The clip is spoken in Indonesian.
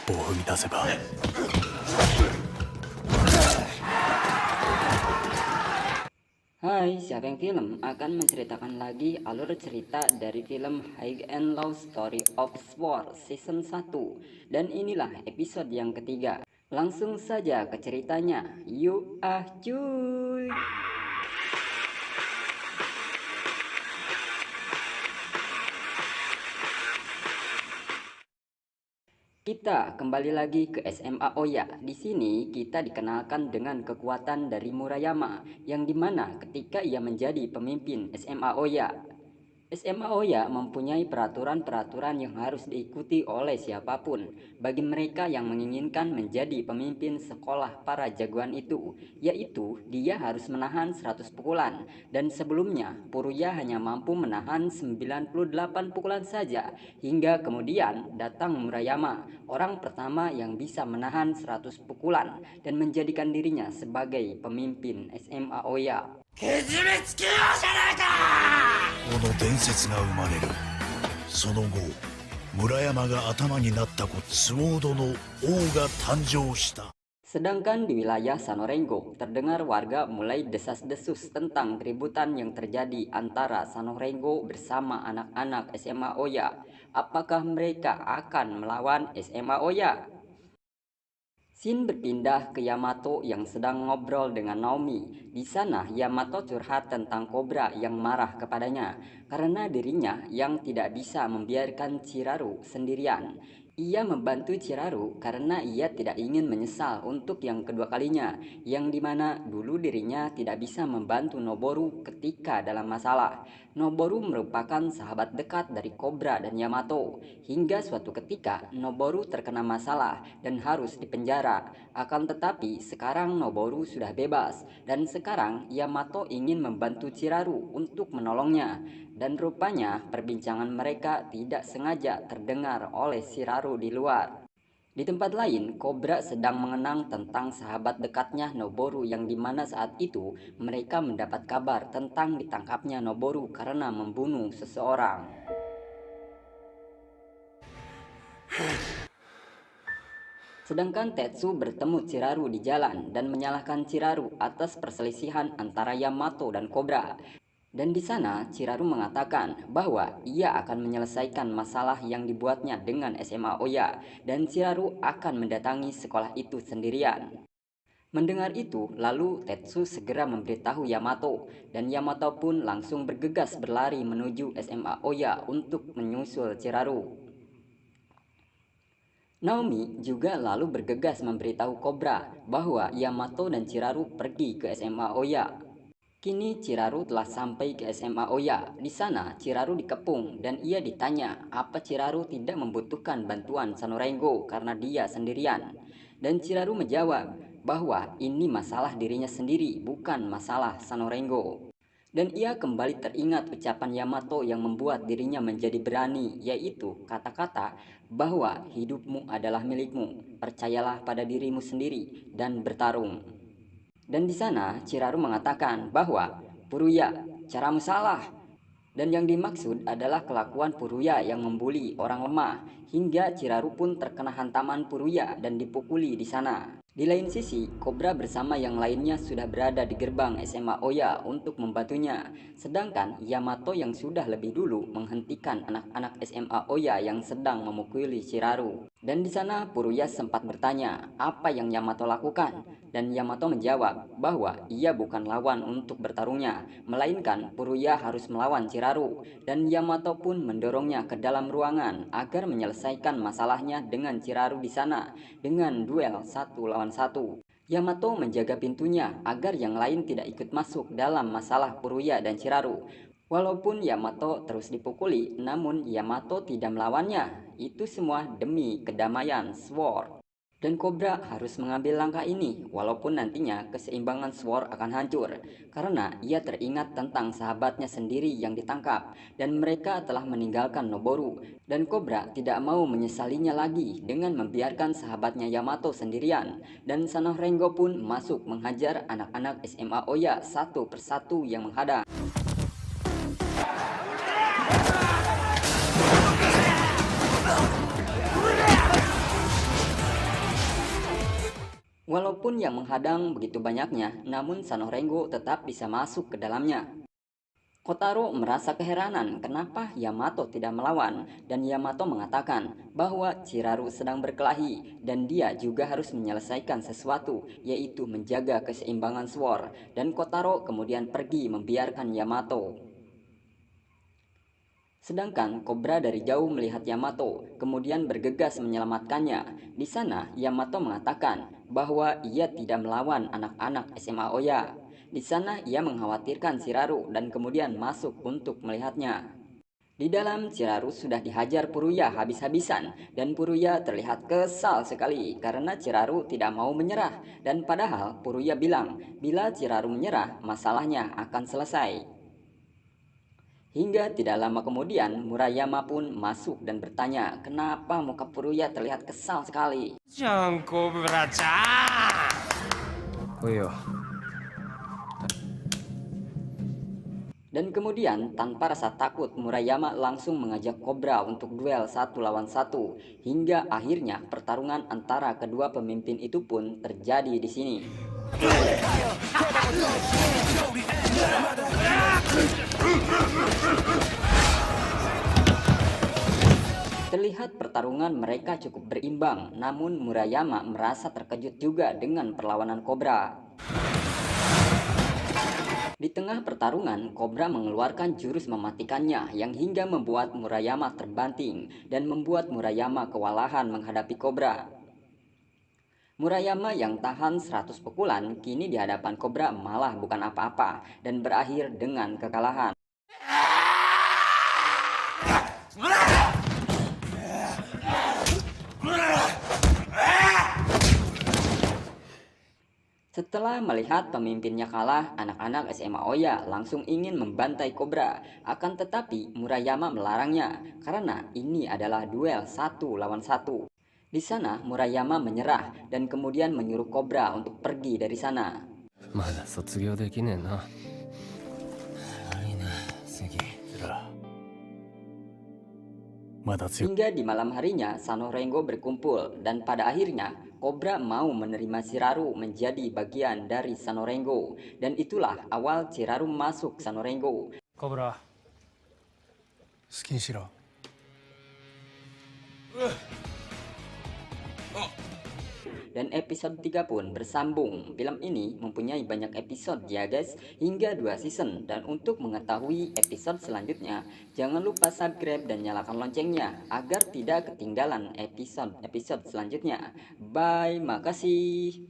歩を踏み出せば。Hai, Siapeng Film akan menceritakan lagi alur cerita dari film High and Low Story of Sword Season 1. Dan inilah episode yang ketiga. Langsung saja ke ceritanya. Yuk cuy. Kita kembali lagi ke SMA Oya. Di sini kita dikenalkan dengan kekuatan dari Murayama, yang dimana ketika ia menjadi pemimpin SMA Oya, SMA Oya mempunyai peraturan-peraturan yang harus diikuti oleh siapapun bagi mereka yang menginginkan menjadi pemimpin sekolah para jagoan itu, yaitu dia harus menahan 100 pukulan, dan sebelumnya Puruya hanya mampu menahan 98 pukulan saja, hingga kemudian datang Murayama, orang pertama yang bisa menahan 100 pukulan dan menjadikan dirinya sebagai pemimpin SMA Oya. この伝説が生まれる。その後、村山が頭になったスウォードの王が誕生した。 Sedangkan di wilayah Sanorengo, terdengar warga mulai desas-desus tentang keributan yang terjadi antara Sanorengo bersama anak-anak SMA Oya. Apakah mereka akan melawan SMA Oya? Shin berpindah ke Yamato yang sedang ngobrol dengan Naomi. Di sana Yamato curhat tentang Kobra yang marah kepadanya karena dirinya yang tidak bisa membiarkan Chiraru sendirian. Ia membantu Chiraru karena ia tidak ingin menyesal untuk yang kedua kalinya, yang dimana dulu dirinya tidak bisa membantu Noboru ketika dalam masalah. Noboru merupakan sahabat dekat dari Kobra dan Yamato, hingga suatu ketika Noboru terkena masalah dan harus dipenjara. Akan tetapi sekarang Noboru sudah bebas, dan sekarang Yamato ingin membantu Chiraru untuk menolongnya. Dan rupanya perbincangan mereka tidak sengaja terdengar oleh Chiraru di luar. Di tempat lain, Kobra sedang mengenang tentang sahabat dekatnya Noboru, yang dimana saat itu mereka mendapat kabar tentang ditangkapnya Noboru karena membunuh seseorang. Sedangkan Tetsu bertemu Chiraru di jalan dan menyalahkan Chiraru atas perselisihan antara Yamato dan Kobra. Dan di sana Chiraru mengatakan bahwa ia akan menyelesaikan masalah yang dibuatnya dengan SMA Oya, dan Chiraru akan mendatangi sekolah itu sendirian. Mendengar itu, lalu Tetsu segera memberitahu Yamato, dan Yamato pun langsung bergegas berlari menuju SMA Oya untuk menyusul Chiraru. Naomi juga lalu bergegas memberitahu Kobra bahwa Yamato dan Chiraru pergi ke SMA Oya. Kini Chiraru telah sampai ke SMA Oya. Di sana Chiraru dikepung dan ia ditanya apa Chiraru tidak membutuhkan bantuan Sanorengo karena dia sendirian. Dan Chiraru menjawab bahwa ini masalah dirinya sendiri, bukan masalah Sanorengo. Dan ia kembali teringat ucapan Yamato yang membuat dirinya menjadi berani, yaitu kata-kata bahwa hidupmu adalah milikmu, percayalah pada dirimu sendiri dan bertarung. Dan di sana Chiraru mengatakan bahwa Puruya, caramu salah. Dan yang dimaksud adalah kelakuan Puruya yang membuli orang lemah, hingga Chiraru pun terkena hantaman Puruya dan dipukuli di sana. Di lain sisi, Kobra bersama yang lainnya sudah berada di gerbang SMA Oya untuk membantunya. Sedangkan Yamato yang sudah lebih dulu menghentikan anak-anak SMA Oya yang sedang memukuli Chiraru. Dan di sana Puruya sempat bertanya apa yang Yamato lakukan. Dan Yamato menjawab bahwa ia bukan lawan untuk bertarungnya, melainkan Puruya harus melawan Chiraru. Dan Yamato pun mendorongnya ke dalam ruangan agar menyelesaikan masalahnya dengan Chiraru di sana dengan duel 1 lawan 1. Yamato menjaga pintunya agar yang lain tidak ikut masuk dalam masalah Puruya dan Chiraru. Walaupun Yamato terus dipukuli, namun Yamato tidak melawannya. Itu semua demi kedamaian Sword. Dan Kobra harus mengambil langkah ini, walaupun nantinya keseimbangan Sword akan hancur, karena ia teringat tentang sahabatnya sendiri yang ditangkap, dan mereka telah meninggalkan Noboru. Dan Kobra tidak mau menyesalinya lagi dengan membiarkan sahabatnya Yamato sendirian. Dan Sanorengo pun masuk menghajar anak-anak SMA Oya satu persatu yang menghadang. Walaupun yang menghadang begitu banyaknya, namun Sanorengo tetap bisa masuk ke dalamnya. Kotaro merasa keheranan kenapa Yamato tidak melawan, dan Yamato mengatakan bahwa Chiraru sedang berkelahi dan dia juga harus menyelesaikan sesuatu, yaitu menjaga keseimbangan Sword, dan Kotaro kemudian pergi membiarkan Yamato. Sedangkan Cobra dari jauh melihat Yamato, kemudian bergegas menyelamatkannya. Di sana, Yamato mengatakan bahwa ia tidak melawan anak-anak SMA Oya. Di sana, ia mengkhawatirkan Chiraru dan kemudian masuk untuk melihatnya. Di dalam, Chiraru sudah dihajar Puruya habis-habisan, dan Puruya terlihat kesal sekali karena Chiraru tidak mau menyerah. Dan padahal Puruya bilang, bila Chiraru menyerah, masalahnya akan selesai. Hingga tidak lama kemudian, Murayama pun masuk dan bertanya, kenapa muka Puruya terlihat kesal sekali. Dan kemudian, tanpa rasa takut, Murayama langsung mengajak Cobra untuk duel 1 lawan 1. Hingga akhirnya pertarungan antara kedua pemimpin itu pun terjadi di sini. Terlihat pertarungan mereka cukup berimbang, namun Murayama merasa terkejut juga dengan perlawanan Cobra. Di tengah pertarungan, Cobra mengeluarkan jurus mematikannya yang hingga membuat Murayama terbanting dan membuat Murayama kewalahan menghadapi Cobra. Murayama yang tahan 100 pukulan kini di hadapan Cobra malah bukan apa-apa dan berakhir dengan kekalahan. Setelah melihat pemimpinnya kalah, anak-anak SMA Oya langsung ingin membantai Cobra. Akan tetapi Murayama melarangnya karena ini adalah duel 1 lawan 1. Di sana Murayama menyerah dan kemudian menyuruh Cobra untuk pergi dari sana. Hingga di malam harinya Sanorengo berkumpul dan pada akhirnya Cobra mau menerima Chiraru menjadi bagian dari Sanorengo, dan itulah awal Chiraru masuk Sanorengo. Cobra, 好きにしろ。Dan episode 3 pun bersambung. Film ini mempunyai banyak episode ya guys, hingga 2 season. Dan untuk mengetahui episode selanjutnya, jangan lupa subscribe dan nyalakan loncengnya agar tidak ketinggalan episode-episode selanjutnya. Bye, makasih.